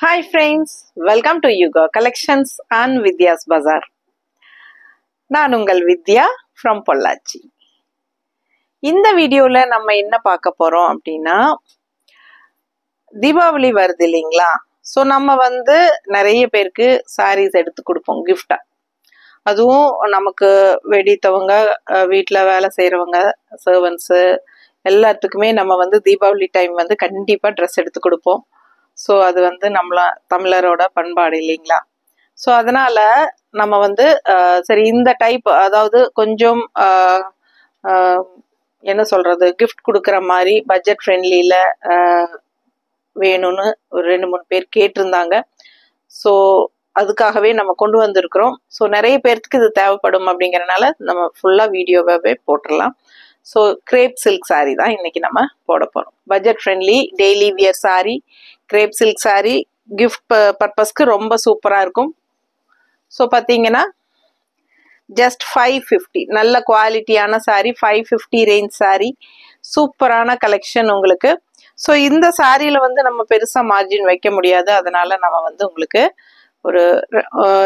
Hi friends, welcome to Yuga Collections and Vidya's Bazaar. நான் உங்கள் வித்யா from Pollachi. இந்த வீடியோல நம்ம என்ன பார்க்க போறோம் அப்படின்னா தீபாவளி வருது இல்லைங்களா? ஸோ நம்ம நிறைய பேருக்கு சாரீஸ் எடுத்து கொடுப்போம் கிஃப்டா. அதுவும் நமக்கு வெடித்தவங்க, வீட்டில் வேலை செய்கிறவங்க, சர்வன்ஸு எல்லாத்துக்குமே நம்ம தீபாவளி டைம் கண்டிப்பாக ட்ரெஸ் எடுத்து கொடுப்போம். ஸோ அது தமிழரோட பண்பாடு இல்லைங்களா? ஸோ அதனால நம்ம சரி இந்த டைப், அதாவது கொஞ்சம் என்ன சொல்றது, கிஃப்ட் கொடுக்குற மாதிரி பட்ஜெட் ஃப்ரெண்ட்லியில் வேணும்னு ஒரு 2-3 பேர் கேட்டிருந்தாங்க. ஸோ அதுக்காகவே நம்ம கொண்டு வந்திருக்கிறோம். ஸோ நிறைய பேர்த்துக்கு இது தேவைப்படும் அப்படிங்கிறனால நம்ம ஃபுல்லாக வீடியோவாகவே போட்டுடலாம். ஸோ கிரேப் சில்க் சாரீ தான் இன்னைக்கு நம்ம போட போகிறோம். Budget friendly daily wear sari, crepe silk sari, gift பர்பஸ்க்கு ரொம்ப சூப்பராக இருக்கும். ஸோ பார்த்தீங்கன்னா ஜஸ்ட் 550, நல்ல குவாலிட்டியான சாரீ, 550 ரேஞ்ச் சாரீ, சூப்பரான கலெக்ஷன் உங்களுக்கு. ஸோ இந்த சாரியில் நம்ம பெருசாக மார்ஜின் வைக்க முடியாது. அதனால நம்ம உங்களுக்கு ஒரு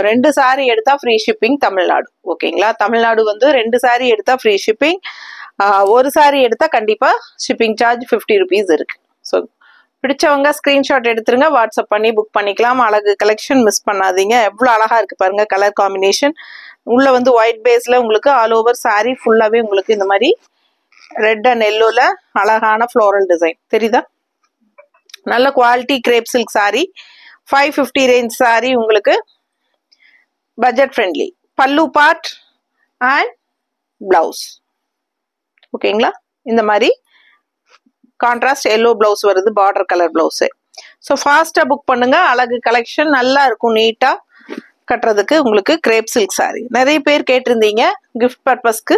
2 சாரீ எடுத்தால் ஃப்ரீ ஷிப்பிங் தமிழ்நாடு. ஓகேங்களா? தமிழ்நாடு 2 சாரீ எடுத்தால் ஃப்ரீ ஷிப்பிங், ஒரு சாரீ எடுத்தால் கண்டிப்பாக ஷிப்பிங் சார்ஜ் 50 rupees இருக்கு. ஸோ பிடிச்சவங்க ஸ்க்ரீன்ஷாட் எடுத்துருங்க, வாட்ஸ்அப் பண்ணி புக் பண்ணிக்கலாம். அழகு கலெக்ஷன் மிஸ் பண்ணாதீங்க. எவ்வளோ அழகா இருக்கு பாருங்க கலர் காம்பினேஷன். உள்ள ஒயிட் பேஸ்ல உங்களுக்கு ஆல் ஓவர் சாரீ ஃபுல்லாவே உங்களுக்கு இந்த மாதிரி ரெட் அண்ட் எல்லோல அழகான ஃப்ளோரல் டிசைன் தெரியுதா? நல்ல quality grape silk sari, 550 range sari, உங்களுக்கு பட்ஜெட் ஃப்ரெண்ட்லி. பல்லு பார்ட் அண்ட் பிளவுஸ். ஓகேங்களா? இந்த மாதிரி கான்ட்ராஸ்ட் எல்லோ பிளவுஸ் வருது, பார்டர் கலர் பிளவுஸ். ஸோ ஃபாஸ்டா புக் பண்ணுங்க. அழகு கலெக்ஷன் நல்லா இருக்கும், நீட்டா கட்டுறதுக்கு. உங்களுக்கு கிரேப் சில்க் சாரீ நிறைய பேர் கேட்டிருந்தீங்க கிஃப்ட் பர்பஸ்க்கு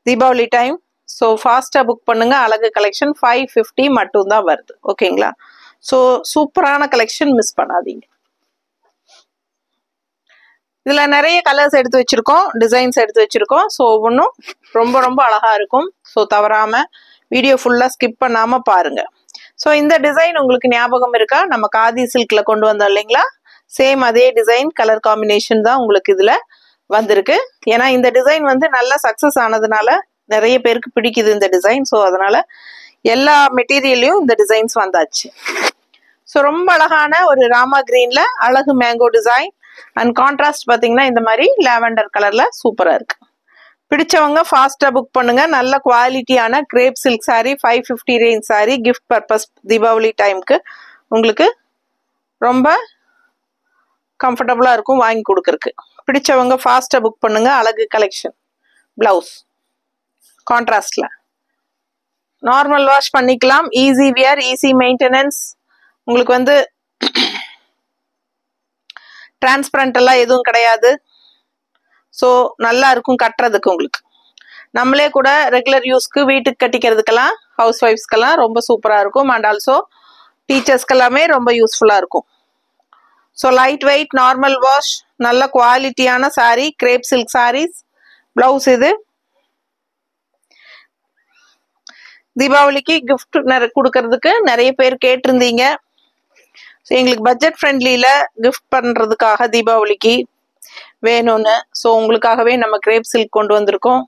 தீபாவளி டைம். ஸோ ஃபாஸ்டா புக் பண்ணுங்க. அழகு கலெக்ஷன் 550 மட்டும் தான் வருது. ஓகேங்களா? ஸோ சூப்பரான கலெக்ஷன், மிஸ் பண்ணாதீங்க. இதுல நிறைய கலர்ஸ் எடுத்து வச்சிருக்கோம், டிசைன்ஸ் எடுத்து வச்சிருக்கோம். ஸோ ஒவ்வொன்றும் ரொம்ப ரொம்ப அழகா இருக்கும். ஸோ தவறாம வீடியோ ஃபுல்லா ஸ்கிப் பண்ணாம பாருங்க. ஸோ இந்த டிசைன் உங்களுக்கு ஞாபகம் இருக்கா? நம்ம காதி சில்க்ல கொண்டு வந்தோம் இல்லைங்களா? சேம் அதே டிசைன், கலர் காம்பினேஷன் தான் உங்களுக்கு இதுல வந்திருக்கு. ஏன்னா இந்த டிசைன் நல்லா சக்சஸ் ஆனதுனால நிறைய பேருக்கு பிடிக்குது இந்த டிசைன். ஸோ அதனால எல்லா மெட்டீரியல்லையும் இந்த டிசைன்ஸ் வந்தாச்சு. ஸோ ரொம்ப அழகான ஒரு ராமா கிரீன்ல அழகு மேங்கோ டிசைன் அண்ட் கான்ட்ராஸ்ட் பார்த்தீங்கன்னா இந்த மாதிரி லாவெண்டர் கலர்ல சூப்பரா இருக்கு. பிடிச்சவங்க ஃபாஸ்டா புக் பண்ணுங்க. நல்ல குவாலிட்டியான crepe silk sari, 550 range sari, gift purpose Deepavali டைமுக்கு உங்களுக்கு ரொம்ப கம்ஃபர்டபுளா இருக்கும் வாங்கி கொடுக்கறதுக்கு. பிடிச்சவங்க ஃபாஸ்டா புக் பண்ணுங்க. அழகு கலெக்ஷன். பிளவுஸ் கான்ட்ராஸ்ட்ல நார்மல் வாஷ் பண்ணிக்கலாம். Easy wear, easy maintenance. உங்களுக்கு டிரான்ஸ்பரண்ட் எல்லாம் எதுவும் கிடையாது. ஸோ நல்லா இருக்கும் கட்டுறதுக்கு. உங்களுக்கு நம்மளே கூட ரெகுலர் யூஸ்க்கு வீட்டுக்கு கட்டிக்கிறதுக்கெல்லாம், ஹவுஸ் ஒய்ஃப்ஸ்க்கெல்லாம் ரொம்ப சூப்பராக இருக்கும். அண்ட் ஆல்சோ டீச்சர்ஸ்க்கெல்லாமே ரொம்ப யூஸ்ஃபுல்லாக இருக்கும். So light weight, normal wash, நல்ல குவாலிட்டியான sari, crepe silk saris. Blouse இது தீபாவளிக்கு கிஃப்ட் கொடுக்கறதுக்கு நிறைய பேர் கேட்டிருந்தீங்க. ஸோ எங்களுக்கு பட்ஜெட் ஃப்ரெண்ட்லியில் கிஃப்ட் பண்ணுறதுக்காக தீபாவளிக்கு வேணும்னு, ஸோ உங்களுக்காகவே நம்ம கிரேப் சில்க் கொண்டு வந்திருக்கோம்.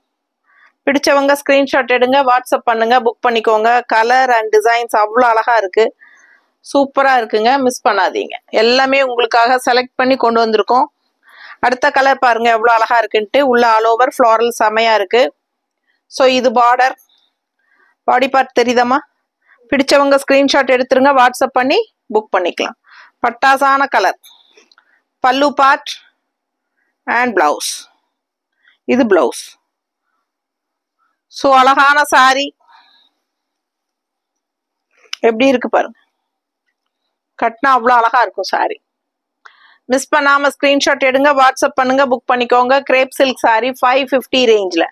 பிடிச்சவங்க ஸ்க்ரீன்ஷாட் எடுங்க, வாட்ஸ்அப் பண்ணுங்க, புக் பண்ணிக்கோங்க. கலர் அண்ட் டிசைன்ஸ் அவ்வளோ அழகா இருக்கு, சூப்பராக இருக்குங்க, மிஸ் பண்ணாதீங்க. எல்லாமே உங்களுக்காக செலக்ட் பண்ணி கொண்டு வந்திருக்கோம். அடுத்த கலர் பாருங்க எவ்வளோ அழகா இருக்குன்ட்டு. உள்ள ஆல் ஓவர் ஃப்ளாரல் செமையா இருக்கு. ஸோ இது பார்டர், பாடி பார்ட் தெரியுதாமா? பிடிச்சவங்க ஸ்க்ரீன்ஷாட் எடுத்துருங்க, வாட்ஸ்அப் பண்ணி புக் பண்ணிக்கலாம். பட்டாசான கலர். பல்லு பார்ட் அண்ட் பிளவுஸ். இது பிளவுஸ். ஸோ அழகான சாரி எப்படி இருக்கு பாருங்க. கட்டினா அவ்வளோ அழகா இருக்கும் சாரி. மிஸ் பண்ணாம ஸ்கிரீன்ஷாட் எடுங்க, வாட்ஸ்அப் பண்ணுங்க, புக் பண்ணிக்கோங்க. Grape silk sorry 550 ரேஞ்ச்ல.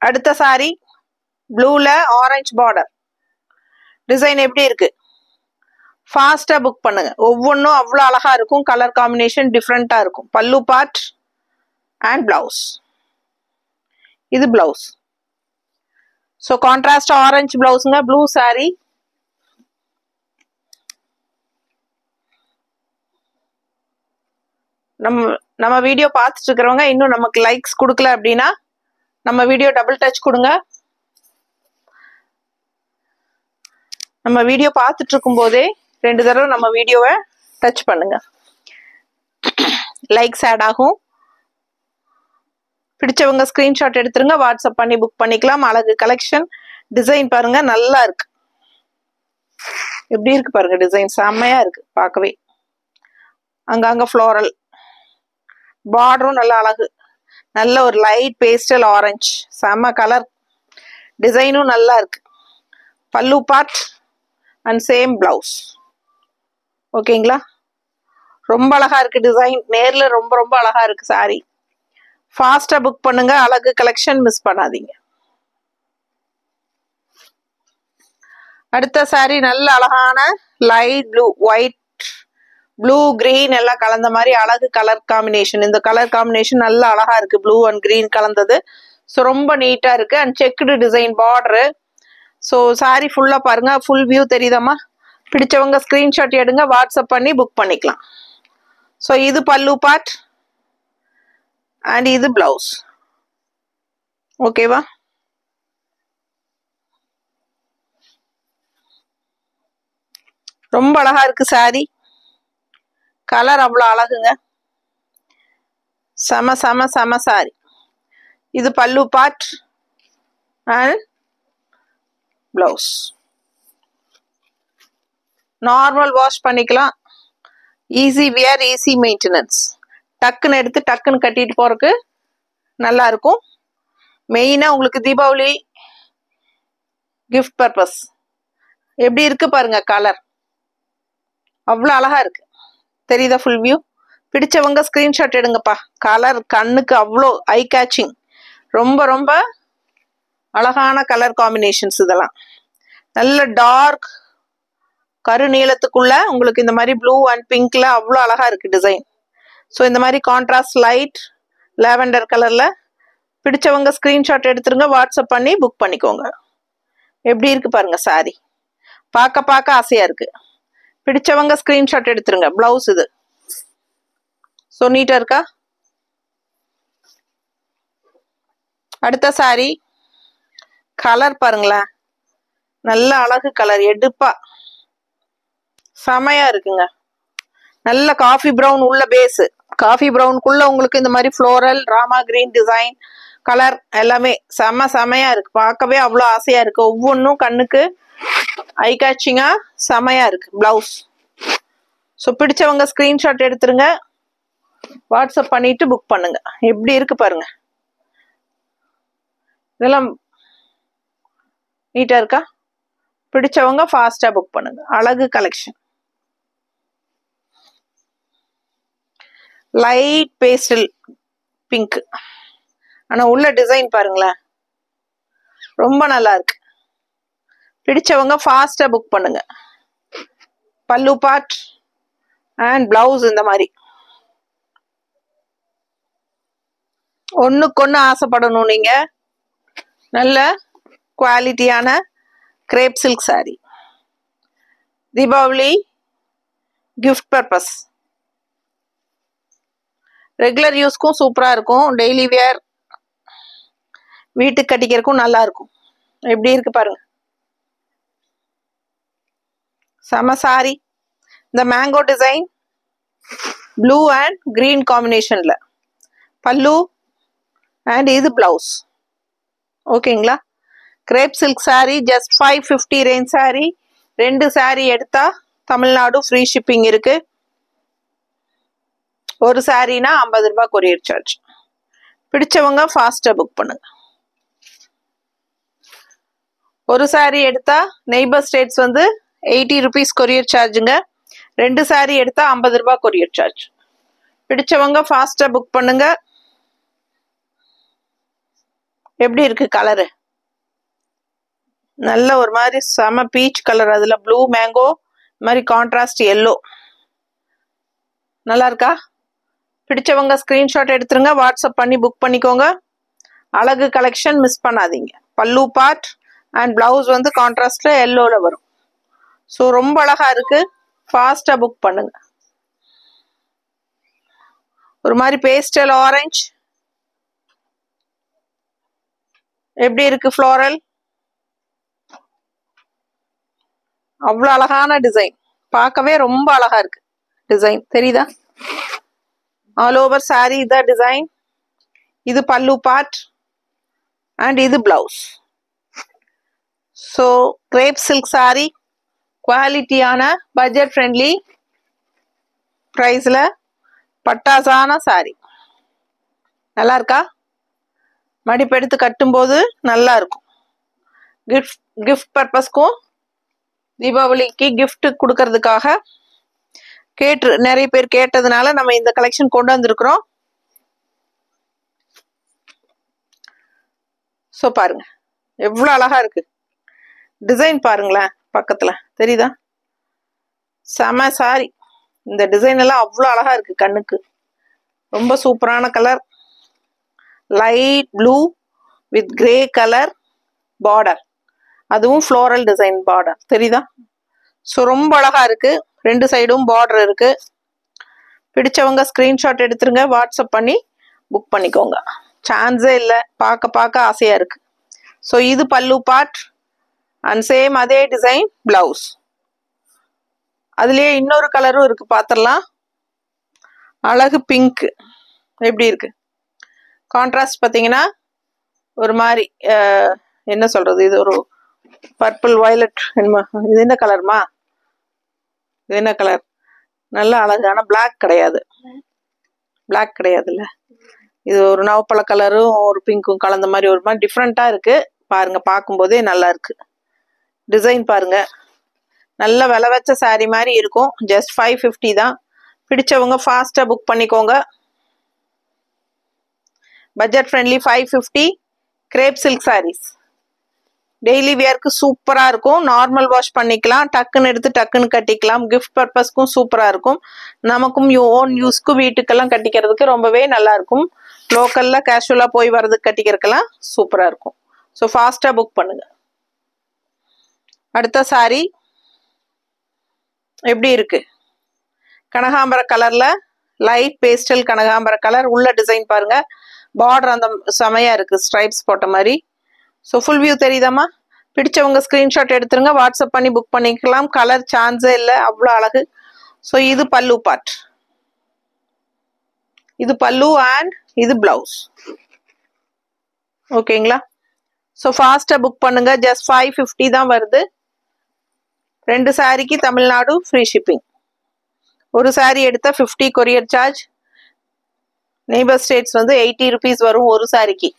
அடுத்த சாரி ப்ளூல ஆரஞ்சு பார்டர் டிசைன் எப்படி இருக்கு? ஃபாஸ்டா புக் பண்ணுங்க. ஒவ்வொன்றும் அவ்வளோ அழகா இருக்கும். கலர் காம்பினேஷன் டிஃப்ரெண்டா இருக்கும். Pallu part and blouse. இது பிளவுஸ். ஸோ கான்ட்ராஸ்ட் ஆரஞ்சு பிளவுஸுங்க, ப்ளூ சாரி. நம்ம வீடியோ பார்த்துட்டு இருக்கிறவங்க இன்னும் நமக்கு லைக்ஸ் கொடுக்கல அப்படின்னா நம்ம வீடியோ டபுள் டச் கொடுங்க. நம்ம வீடியோ பார்த்துட்டு இருக்கும் போதே 2 தடவை நம்ம வீடியோவை டச் பண்ணுங்க. லைக்ஸ் ஆட் ஆகும். பிடிச்சவங்க ஸ்கிரீன்ஷாட் எடுத்துருங்க, வாட்ஸ்அப் பண்ணி புக் பண்ணிக்கலாம். அழகு கலெக்ஷன். டிசைன் பாருங்க, நல்லா இருக்கு. எப்படி இருக்கு பாருங்க, டிசைன் செம்மையா இருக்கு பார்க்கவே. அங்கங்க ஃப்ளோரல், பார்டரும் நல்லா அழகு. நல்ல ஒரு லைட் பேஸ்டல் ஆரஞ்சு, செம்ம கலர். டிசைனும் நல்லா இருக்கு. பல்லு பார்ட் அண்ட் சேம் பிளவுஸ். ஓகேங்களா, ரொம்ப அழகா இருக்கு டிசைன். நேர்ல ரொம்ப ரொம்ப அழகா இருக்கு சாரி. ஃபாஸ்டா புக் பண்ணுங்க. அழகு கலெக்ஷன் மிஸ் பண்ணாதீங்க. அடுத்த சாரி நல்ல அழகான light blue, white, blue, green எல்லாம் கலந்த மாதிரி அழகு கலர் காம்பினேஷன். இந்த கலர் காம்பினேஷன் நல்ல அழகா இருக்கு, ப்ளூ அண்ட் கிரீன் கலந்தது. ஸோ ரொம்ப நீட்டா இருக்கு. And checked design border. So sorry ஃபுல்லா பாருங்க, ஃபுல் வியூ தெரியுதாமா? பிடிச்சவங்க ஸ்கிரீன்ஷாட் எடுங்க, வாட்ஸ்அப் பண்ணி புக் பண்ணிக்கலாம். ஸோ இது பல்லு பார்ட் அண்ட் இது பிளவுஸ். ஓகேவா? ரொம்ப அழகா இருக்கு சாரி. கலர் அவ்வளோ அழகுங்க. செம செம செம சாரி. இது pallu part and blouse. Normal wash பண்ணிக்கலாம். Easy wear, easy maintenance. டக்குன்னு எடுத்து டக்குன்னு கட்டிட்டு போறதுக்கு நல்லா இருக்கும். மெயினா உங்களுக்கு தீபாவளி கிஃப்ட் பர்பஸ். எப்படி இருக்கு பாருங்க, கலர் அவ்வளோ அழகா இருக்கு. தெரியுதா ஃபுல் வியூ? பிடிச்சவங்க ஸ்கிரீன்ஷாட் எடுங்கப்பா. கலர் கண்ணுக்கு அவ்வளோ ஐ கேச்சிங். ரொம்ப ரொம்ப அழகான கலர் காம்பினேஷன்ஸ் இதெல்லாம். நல்ல டார்க் கருநீளத்துக்குள்ள உங்களுக்கு இந்த மாதிரி ப்ளூ அண்ட் பிங்க்ல அவ்வளோ அழகா இருக்கு டிசைன். ஸோ இந்த மாதிரி கான்ட்ராஸ்ட் லைட் லாவெண்டர் கலர்ல. பிடிச்சவங்க ஸ்கிரீன்ஷாட் எடுத்துருங்க, வாட்ஸ்அப் பண்ணி புக் பண்ணிக்கோங்க. எப்படி இருக்கு பாருங்க சாரி, பார்க்க பார்க்க ஆசையா இருக்கு. பிடிச்சவங்க ஸ்கிரீன்ஷாட் எடுத்துருங்க. பிளவுஸ் இது. ஸோ நீட்டா இருக்கா? அடுத்த சாரி கலர் பாருங்களேன், நல்ல அழகு கலர், எடுப்பா செமையா இருக்குங்க. நல்ல காஃபி ப்ரௌன் உள்ள பேஸ். காஃபி ப்ரௌனுக்குள்ள உங்களுக்கு இந்த மாதிரி floral, Rama green design colour எல்லாமே செமையா இருக்கு. பார்க்கவே அவ்வளோ ஆசையா இருக்கு. ஒவ்வொன்றும் கண்ணுக்கு ஐ கேச்சிங்கா செமையா இருக்கு. பிளவுஸ். ஸோ பிடிச்சவங்க ஸ்கிரீன்ஷாட் எடுத்துருங்க, வாட்ஸ்அப் பண்ணிட்டு புக் பண்ணுங்க. எப்படி இருக்கு பாருங்க, இதெல்லாம் நீட்டா இருக்கா? பிடிச்சவங்க ஃபாஸ்டா புக் பண்ணுங்க. அழகு கலெக்ஷன். Light pastel pink. ஆனா உள்ள டிசைன் பாருங்களேன், ரொம்ப நல்லா இருக்கு. பிடிச்சவங்க ஃபாஸ்டா புக் பண்ணுங்க. பல்லு பார்ட் அண்ட் பிளவுஸ் இந்த மாதிரி. ஒண்ணுக்கு ஆசைப்படணும் நீங்க. நல்ல குவாலிட்டியான crepe silk sari. Deepavali gift purpose. Regular யூஸ்க்கும் சூப்பரா இருக்கும். டெய்லி வியர் வீட்டுக்கு கட்டிக்கிறதுக்கும் நல்லா இருக்கும். எப்படி இருக்கு பாருங்க, செம சாரி. இந்த mango design blue and green காம்பினேஷன்ல பல்லு அண்ட் இது பிளவுஸ். ஓகேங்களா? Crepe silk sari just 550 range sari. 2 sari எடுத்தா தமிழ்நாடு ஃப்ரீ ஷிப்பிங் இருக்கு. ஒரு சாரினா 50 ரூபாய் கொரியர் சார்ஜ். பிடிச்சவங்க ஃபாஸ்டா புக் பண்ணுங்க. ஒரு சாரி எடுத்தா நெய்பர் ஸ்டேட்ஸ் வந்து 80 ருபீஸ் கொரியர் சார்ஜுங்க. 2 சாரி எடுத்தா 50 ரூபாய் கொரியர் சார்ஜ். பிடிச்சவங்க ஃபாஸ்டா புக் பண்ணுங்க. எப்படி இருக்கு கலரு? நல்ல ஒரு மாதிரி செம பீச் கலர். அதுல ப்ளூ மேங்கோ மாதிரி கான்ட்ராஸ்ட் எல்லோ. நல்லா இருக்கா? பிடிச்சவங்க ஸ்கிரீன்ஷாட் எடுத்துருங்க, வாட்ஸ்அப் பண்ணி புக் பண்ணிக்கோங்க. அழகு கலெக்ஷன் மிஸ் பண்ணாதீங்க. பல்லு பார்ட் அண்ட் பிளவுஸ் வந்து கான்ட்ராஸ்ட்ல எல்லோல வரும். ஸோ ரொம்ப அழகா இருக்கு, ஃபாஸ்டா புக் பண்ணுங்க. ஒரு மாதிரி பேஸ்டல் ஆரஞ்சு எப்படி இருக்கு, ஃப்ளோரல், அவ்வளோ அழகான டிசைன், பார்க்கவே ரொம்ப அழகா இருக்கு. டிசைன் தெரியுதா? ஆல் ஓவர் சாரி இத டிசைன். இது பல்லு பார்ட் அண்ட் இது blouse. So grape silk sorry, குவாலிட்டியான பட்ஜெட் ஃப்ரெண்ட்லி ப்ரைஸில் பட்டாசான சாரி. நல்லா இருக்கா? மடிப்பு எடுத்து கட்டும்போது நல்லா இருக்கும். கிஃப்ட் பர்பஸ்க்கும் தீபாவளிக்கு கிஃப்ட் கொடுக்கறதுக்காக நிறைய பேர் கேட்டதுனால நம்ம இந்த கலெக்ஷன் கொண்டு வந்திருக்கிறோம். ஸோ பாருங்க எவ்வளோ அழகா இருக்கு டிசைன், பாருங்களேன் பக்கத்துல தெரியுதா? செம சாரி. இந்த டிசைன் எல்லாம் அவ்வளோ அழகா இருக்கு கண்ணுக்கு. ரொம்ப சூப்பரான colour, light blue with grey colour border, அதுவும் ஃப்ளோரல் டிசைன் பார்டர் தெரியுதா? ஸோ ரொம்ப அழகா இருக்கு. ரெண்டு சைடும் பார்டர் இருக்கு. பிடிச்சவங்க ஸ்கிரீன்ஷாட் எடுத்துருங்க, வாட்ஸ்அப் பண்ணி புக் பண்ணிக்கோங்க. சான்ஸே இல்லை, பார்க்க ஆசையா இருக்கு. ஸோ இது பல்லு பார்ட் அண்ட் சேம் அதே டிசைன் பிளவுஸ். அதுலயே இன்னொரு கலரும் இருக்கு, பார்த்துடலாம். அழகு பிங்க் எப்படி இருக்கு கான்ட்ராஸ்ட் பார்த்தீங்கன்னா, ஒரு மாதிரி என்ன சொல்றது, இது ஒரு பர்பிள் வயலட், இது என்ன கலர்மா? இது என்ன கலர்? நல்ல அழகான பிளாக் கிடையாது, பிளாக் கிடையாதுல்ல, இது ஒரு நவப்பழ கலரும் ஒரு பிங்க்கும் கலந்த மாதிரி ஒரு மாதிரி டிஃப்ரெண்டா இருக்கு. பாருங்க, பார்க்கும்போதே நல்லா இருக்கு. டிசைன் பாருங்க, நல்ல விலை வச்ச சாரி மாதிரி இருக்கும். ஜஸ்ட் 550 தான். பிடிச்சவங்க ஃபாஸ்டா புக் பண்ணிக்கோங்க. Budget friendly 550 crepe silk saris. Daily வியர்க்கு சூப்பரா இருக்கும். நார்மல் வாஷ் பண்ணிக்கலாம், டக்குன்னு எடுத்து டக்குன்னு கட்டிக்கலாம். கிஃப்ட் பர்பஸ்க்கும் சூப்பரா இருக்கும். நமக்கும் ஓன் யூஸ்க்கும் வீட்டுக்கெல்லாம் கட்டிக்கிறதுக்கு ரொம்பவே நல்லா இருக்கும். லோக்கல்ல கேஷுவலா போய் வர்றதுக்கு கட்டிக்கிறதுக்கெல்லாம் சூப்பரா இருக்கும். ஸோ ஃபாஸ்டா புக் பண்ணுங்க. அடுத்த சாரி எப்படி இருக்கு? கனகாம்பர கலர்ல, லைட் பேஸ்டல் கனகாம்பர கலர். உள்ள டிசைன் பாருங்க, பார்டர் அந்த செமையா இருக்கு, ஸ்ட்ரைப்ஸ் போட்ட மாதிரி. ஸோ ஃபுல் வியூ தெரியுதாமா? பிடிச்சவங்க ஸ்கிரீன்ஷாட் எடுத்துருங்க, வாட்ஸ்அப் பண்ணி புக் பண்ணிக்கலாம். கலர் சான்ஸே இல்லை, அவ்வளோ அழகு. ஸோ இது பல்லு பார்ட், இது பல்லு அண்ட் இது பிளவுஸ். ஓகேங்களா? ஸோ ஃபாஸ்டா புக் பண்ணுங்க. ஜஸ்ட் 550 தான் வருது. 2 சாரிக்கு தமிழ்நாடு ஃப்ரீ ஷிப்பிங். ஒரு சாரி எடுத்தா 50 கொரியர் சார்ஜ். நெய்பர் ஸ்டேட்ஸ் வந்து 80 rupees வரும் ஒரு சாரிக்கு.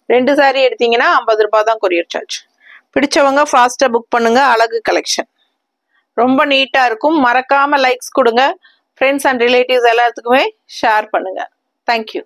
2 சாரி எடுத்தீங்கன்னா 50 ரூபாய் தான் கொரியர் சார்ஜ். பிடிச்சவங்க ஃபாஸ்டா புக் பண்ணுங்க. அழகு கலெக்ஷன் ரொம்ப நீட்டா இருக்கும். மறக்காம லைக்ஸ் கொடுங்க. ஃப்ரெண்ட்ஸ் அண்ட் ரிலேட்டிவ்ஸ் எல்லாத்துக்குமே ஷேர் பண்ணுங்க. தேங்க்யூ.